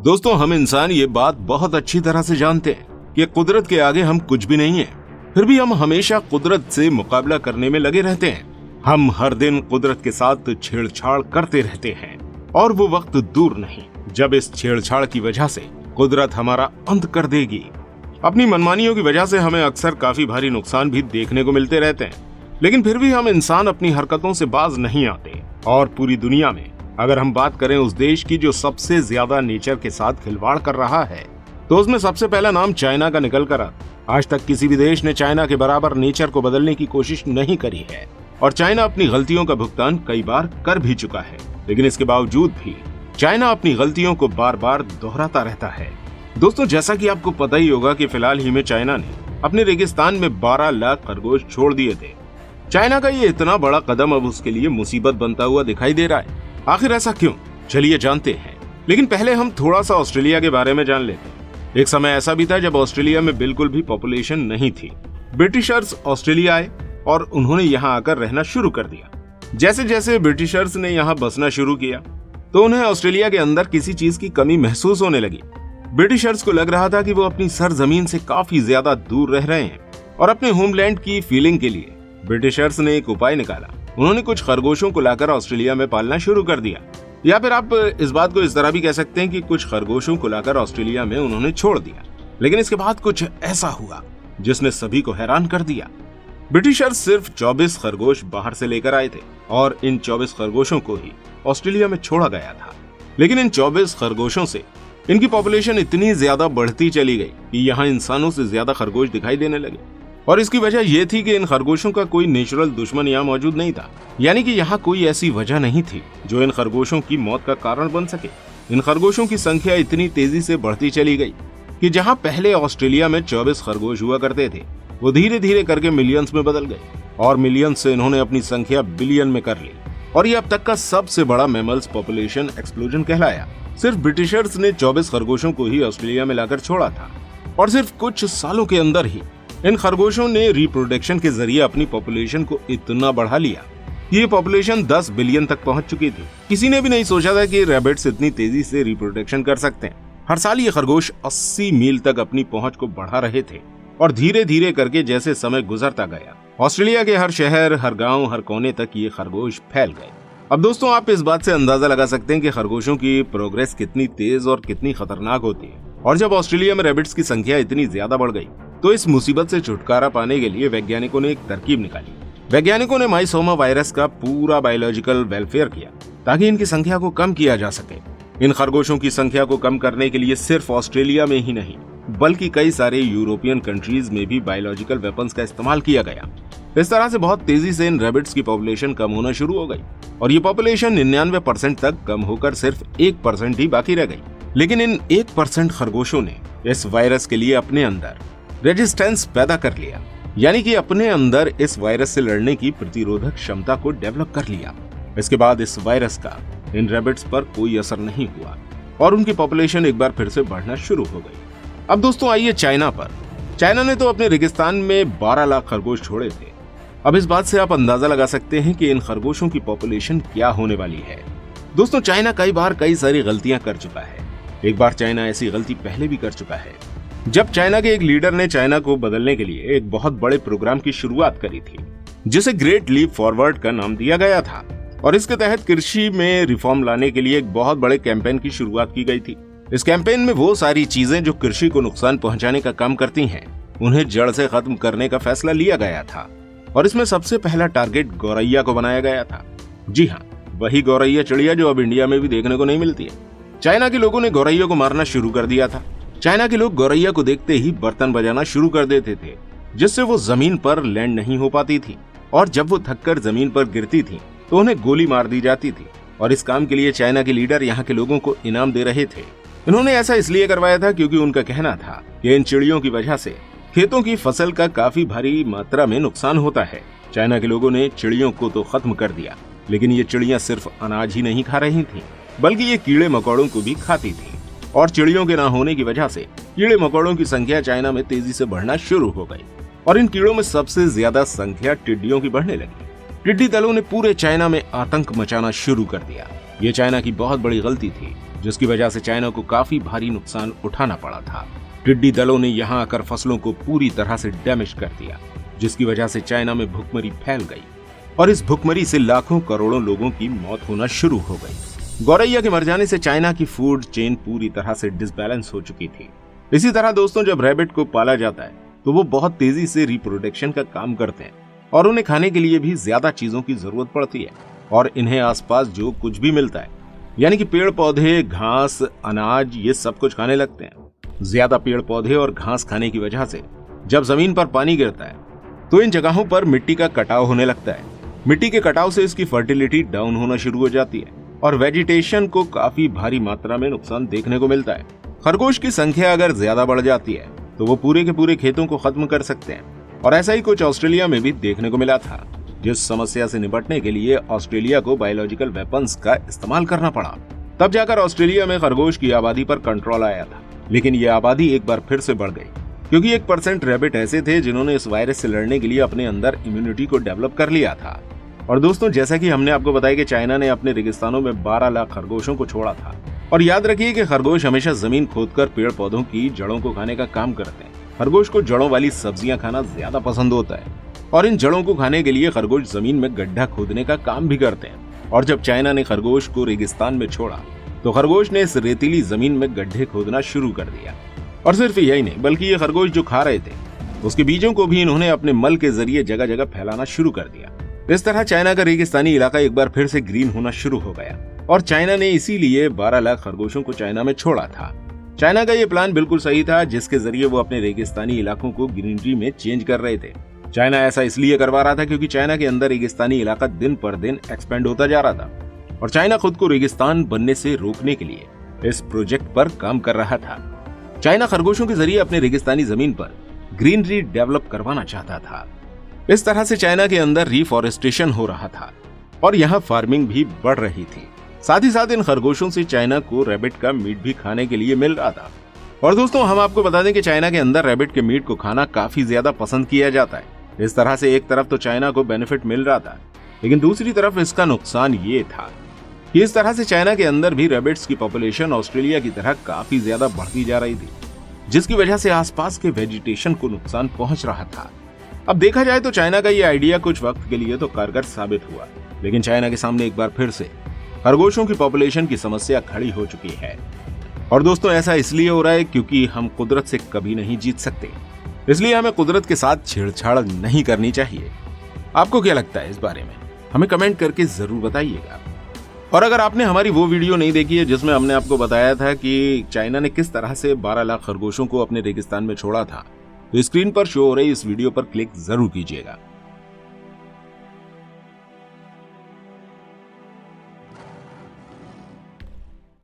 दोस्तों, हम इंसान ये बात बहुत अच्छी तरह से जानते हैं कि कुदरत के आगे हम कुछ भी नहीं हैं। फिर भी हम हमेशा कुदरत से मुकाबला करने में लगे रहते हैं। हम हर दिन कुदरत के साथ छेड़छाड़ करते रहते हैं और वो वक्त दूर नहीं जब इस छेड़छाड़ की वजह से कुदरत हमारा अंत कर देगी। अपनी मनमानियों की वजह से हमें अक्सर काफी भारी नुकसान भी देखने को मिलते रहते हैं, लेकिन फिर भी हम इंसान अपनी हरकतों से बाज नहीं आते। और पूरी दुनिया में अगर हम बात करें उस देश की जो सबसे ज्यादा नेचर के साथ खिलवाड़ कर रहा है, तो उसमें सबसे पहला नाम चाइना का निकल कर आता। आज तक किसी भी देश ने चाइना के बराबर नेचर को बदलने की कोशिश नहीं करी है और चाइना अपनी गलतियों का भुगतान कई बार कर भी चुका है, लेकिन इसके बावजूद भी चाइना अपनी गलतियों को बार बार दोहराता रहता है। दोस्तों, जैसा कि आपको पता ही होगा कि फिलहाल ही में चाइना ने अपने रेगिस्तान में 12 लाख खरगोश छोड़ दिए थे। चाइना का ये इतना बड़ा कदम अब उसके लिए मुसीबत बनता हुआ दिखाई दे रहा है। आखिर ऐसा क्यों, चलिए जानते हैं। लेकिन पहले हम थोड़ा सा ऑस्ट्रेलिया के बारे में जान लेते हैं। एक समय ऐसा भी था जब ऑस्ट्रेलिया में बिल्कुल भी पॉपुलेशन नहीं थी। ब्रिटिशर्स ऑस्ट्रेलिया आए और उन्होंने यहाँ आकर रहना शुरू कर दिया। जैसे जैसे ब्रिटिशर्स ने यहाँ बसना शुरू किया तो उन्हें ऑस्ट्रेलिया के अंदर किसी चीज की कमी महसूस होने लगी। ब्रिटिशर्स को लग रहा था कि वो अपनी सरजमीन से काफी ज्यादा दूर रह रहे हैं और अपने होमलैंड की फीलिंग के लिए ब्रिटिशर्स ने एक उपाय निकाला। उन्होंने कुछ खरगोशों को लाकर ऑस्ट्रेलिया में पालना शुरू कर दिया, या फिर आप इस बात को इस तरह भी कह सकते हैं कि कुछ खरगोशों को लाकर ऑस्ट्रेलिया में उन्होंने छोड़ दिया। लेकिन इसके बाद कुछ ऐसा हुआ जिसने सभी को हैरान कर दिया। ब्रिटिशर्स सिर्फ 24 खरगोश बाहर से लेकर आए थे और इन 24 खरगोशों को ही ऑस्ट्रेलिया में छोड़ा गया था। लेकिन इन 24 खरगोशों से इनकी पॉपुलेशन इतनी ज्यादा बढ़ती चली गई कि यहाँ इंसानों से ज्यादा खरगोश दिखाई देने लगे। और इसकी वजह यह थी कि इन खरगोशों का कोई नेचुरल दुश्मन यहाँ मौजूद नहीं था, यानी कि यहाँ कोई ऐसी वजह नहीं थी जो इन खरगोशों की मौत का कारण बन सके। इन खरगोशों की संख्या इतनी तेजी से बढ़ती चली गई कि जहाँ पहले ऑस्ट्रेलिया में 24 खरगोश हुआ करते थे, वो धीरे धीरे करके मिलियंस में बदल गए और मिलियंस से इन्होंने अपनी संख्या बिलियन में कर ली। और ये अब तक का सबसे बड़ा मैमल्स पॉपुलेशन एक्सप्लोजन कहलाया। सिर्फ ब्रिटिशर्स ने 24 खरगोशों को ही ऑस्ट्रेलिया में लाकर छोड़ा था और सिर्फ कुछ सालों के अंदर ही इन खरगोशों ने रिप्रोडक्शन के जरिए अपनी पॉपुलेशन को इतना बढ़ा लिया कि ये पॉपुलेशन 10 बिलियन तक पहुंच चुकी थी। किसी ने भी नहीं सोचा था कि रैबिट्स इतनी तेजी से रिप्रोडक्शन कर सकते हैं। हर साल ये खरगोश 80 मील तक अपनी पहुंच को बढ़ा रहे थे और धीरे धीरे करके जैसे समय गुजरता गया, ऑस्ट्रेलिया के हर शहर, हर गाँव, हर कोने तक ये खरगोश फैल गए। अब दोस्तों, आप इस बात से अंदाजा लगा सकते हैं कि खरगोशों की प्रोग्रेस कितनी तेज और कितनी खतरनाक होती है। और जब ऑस्ट्रेलिया में रैबिट्स की संख्या इतनी ज्यादा बढ़ गई तो इस मुसीबत से छुटकारा पाने के लिए वैज्ञानिकों ने एक तरकीब निकाली। वैज्ञानिकों ने माइसोमा वायरस का पूरा बायोलॉजिकल वेलफेयर किया ताकि इनकी संख्या को कम किया जा सके। इन खरगोशों की संख्या को कम करने के लिए सिर्फ ऑस्ट्रेलिया में ही नहीं बल्कि कई सारे यूरोपियन कंट्रीज में भी बायोलॉजिकल वेपन्स का इस्तेमाल किया गया। इस तरह से बहुत तेजी से इन रैबिट्स की पॉपुलेशन कम होना शुरू हो गई और ये पॉपुलेशन 99% तक कम होकर सिर्फ 1% ही बाकी रह गई। लेकिन इन 1% खरगोशों ने इस वायरस के लिए अपने अंदर रेजिस्टेंस पैदा कर लिया, यानी कि अपने अंदर इस वायरस से लड़ने की प्रतिरोधक क्षमता को डेवलप कर लिया। इसके बाद इस वायरस का इन रैबिट्स पर कोई असर नहीं हुआ और उनकी पॉपुलेशन एक बार फिर से बढ़ना शुरू हो गई। अब दोस्तों आइए चाइना पर। चाइना ने तो अपने रेगिस्तान में 12 लाख खरगोश छोड़े थे। अब इस बात से आप अंदाजा लगा सकते हैं कि इन खरगोशों की पॉपुलेशन क्या होने वाली है। दोस्तों, चाइना कई बार कई सारी गलतियां कर चुका है। एक बार चाइना ऐसी गलती पहले भी कर चुका है जब चाइना के एक लीडर ने चाइना को बदलने के लिए एक बहुत बड़े प्रोग्राम की शुरुआत करी थी जिसे ग्रेट लीप फॉरवर्ड का नाम दिया गया था। और इसके तहत कृषि में रिफॉर्म लाने के लिए एक बहुत बड़े कैंपेन की शुरुआत की गई थी। इस कैंपेन में वो सारी चीजें जो कृषि को नुकसान पहुंचाने का काम करती हैं, उन्हें जड़ से खत्म करने का फैसला लिया गया था। और इसमें सबसे पहला टारगेट गौरैया को बनाया गया था। जी हाँ, वही गौरैया चिड़िया जो अब इंडिया में भी देखने को नहीं मिलती है। चाइना के लोगों ने गौरैया को मारना शुरू कर दिया था। चाइना के लोग गौरैया को देखते ही बर्तन बजाना शुरू कर देते थे, जिससे वो जमीन पर लैंड नहीं हो पाती थी और जब वो थककर जमीन पर गिरती थी तो उन्हें गोली मार दी जाती थी। और इस काम के लिए चाइना के लीडर यहाँ के लोगों को इनाम दे रहे थे। इन्होंने ऐसा इसलिए करवाया था क्योंकि उनका कहना था कि इन चिड़ियों की वजह से खेतों की फसल का काफी भारी मात्रा में नुकसान होता है। चाइना के लोगों ने चिड़ियों को तो खत्म कर दिया, लेकिन ये चिड़ियां सिर्फ अनाज ही नहीं खा रही थी बल्कि ये कीड़े मकोड़ों को भी खाती थी। और चिड़ियों के ना होने की वजह से कीड़े मकोड़ों की संख्या चाइना में तेजी से बढ़ना शुरू हो गई और इन कीड़ों में सबसे ज्यादा संख्या टिड्डियों की बढ़ने लगी। टिड्डी दलों ने पूरे चाइना में आतंक मचाना शुरू कर दिया। ये चाइना की बहुत बड़ी गलती थी जिसकी वजह से चाइना को काफी भारी नुकसान उठाना पड़ा था। टिड्डी दलों ने यहाँ आकर फसलों को पूरी तरह से डैमेज कर दिया, जिसकी वजह से चाइना में भुखमरी फैल गई और इस भुखमरी से लाखों करोड़ों लोगों की मौत होना शुरू हो गई। गौरैया के मर जाने से चाइना की फूड चेन पूरी तरह से डिसबैलेंस हो चुकी थी। इसी तरह दोस्तों, जब रैबिट को पाला जाता है तो वो बहुत तेजी से रिप्रोडक्शन का काम करते हैं और उन्हें खाने के लिए भी ज्यादा चीजों की जरूरत पड़ती है और इन्हें आसपास जो कुछ भी मिलता है, यानी कि पेड़ पौधे, घास, अनाज, ये सब कुछ खाने लगते हैं। ज्यादा पेड़ पौधे और घास खाने की वजह से जब जमीन पर पानी गिरता है तो इन जगहों पर मिट्टी का कटाव होने लगता है। मिट्टी के कटाव से इसकी फर्टिलिटी डाउन होना शुरू हो जाती है और वेजिटेशन को काफी भारी मात्रा में नुकसान देखने को मिलता है। खरगोश की संख्या अगर ज्यादा बढ़ जाती है तो वो पूरे के पूरे खेतों को खत्म कर सकते हैं और ऐसा ही कुछ ऑस्ट्रेलिया में भी देखने को मिला था, जिस समस्या से निपटने के लिए ऑस्ट्रेलिया को बायोलॉजिकल वेपन्स का इस्तेमाल करना पड़ा। तब जाकर ऑस्ट्रेलिया में खरगोश की आबादी पर कंट्रोल आया था, लेकिन ये आबादी एक बार फिर से बढ़ गई क्योंकि 1% रैबिट ऐसे थे जिन्होंने इस वायरस से लड़ने के लिए अपने अंदर इम्यूनिटी को डेवलप कर लिया था। और दोस्तों, जैसा कि हमने आपको बताया कि चाइना ने अपने रेगिस्तानों में 12 लाख खरगोशों को छोड़ा था। और याद रखिए कि खरगोश हमेशा जमीन खोदकर पेड़ पौधों की जड़ों को खाने का काम करते हैं। खरगोश को जड़ों वाली सब्जियां खाना ज्यादा पसंद होता है और इन जड़ों को खाने के लिए खरगोश जमीन में गड्ढा खोदने का काम भी करते हैं। और जब चाइना ने खरगोश को रेगिस्तान में छोड़ा तो खरगोश ने इस रेतीली जमीन में गड्ढे खोदना शुरू कर दिया। और सिर्फ यही नहीं, बल्कि ये खरगोश जो खा रहे थे उसके बीजों को भी इन्होंने अपने मल के जरिए जगह जगह फैलाना शुरू कर दिया। इस तरह चाइना का रेगिस्तानी इलाका एक बार फिर से ग्रीन होना शुरू हो गया और चाइना ने इसीलिए 12 लाख खरगोशों को चाइना में छोड़ा था। चाइना का ये प्लान बिल्कुल सही था, जिसके जरिए वो अपने रेगिस्तानी इलाकों को ग्रीनरी में चेंज कर रहे थे। चाइना ऐसा इसलिए करवा रहा था क्योंकि चाइना के अंदर रेगिस्तानी इलाका दिन पर दिन एक्सपेंड होता जा रहा था और चाइना खुद को रेगिस्तान बनने से रोकने के लिए इस प्रोजेक्ट पर काम कर रहा था। चाइना खरगोशों के जरिए अपने रेगिस्तानी जमीन पर ग्रीनरी डेवलप करवाना चाहता था। इस तरह से चाइना के अंदर रिफॉरेस्टेशन हो रहा था और यहाँ फार्मिंग भी बढ़ रही थी। साथ ही साथ इन खरगोशों से चाइना को रैबिट का मीट भी खाने के लिए मिल रहा था। और दोस्तों, हम आपको बता दें कि चाइना के अंदर रैबिट के मीट को खाना काफी ज्यादा पसंद किया जाता है। इस तरह से एक तरफ तो चाइना को बेनिफिट मिल रहा था, लेकिन दूसरी तरफ इसका नुकसान ये था कि इस तरह से चाइना के अंदर भी रैबिट्स की पॉपुलेशन ऑस्ट्रेलिया की तरह काफी ज्यादा बढ़ती जा रही थी, जिसकी वजह से आसपास के वेजिटेशन को नुकसान पहुंच रहा था। अब देखा जाए तो चाइना का ये आइडिया कुछ वक्त के लिए तो कारगर साबित हुआ, लेकिन चाइना के सामने एक बार फिर से खरगोशों की पॉपुलेशन की समस्या खड़ी हो चुकी है। और दोस्तों, ऐसा इसलिए हो रहा है क्योंकि हम कुदरत से कभी नहीं जीत सकते, इसलिए हमें कुदरत के साथ छेड़छाड़ नहीं करनी चाहिए। आपको क्या लगता है इस बारे में? हमें कमेंट करके जरूर बताइएगा। और अगर आपने हमारी वो वीडियो नहीं देखी है जिसमें हमने आपको बताया था कि चाइना ने किस तरह से 12 लाख खरगोशों को अपने रेगिस्तान में छोड़ा था, तो स्क्रीन पर शो हो रही इस वीडियो पर क्लिक जरूर कीजिएगा।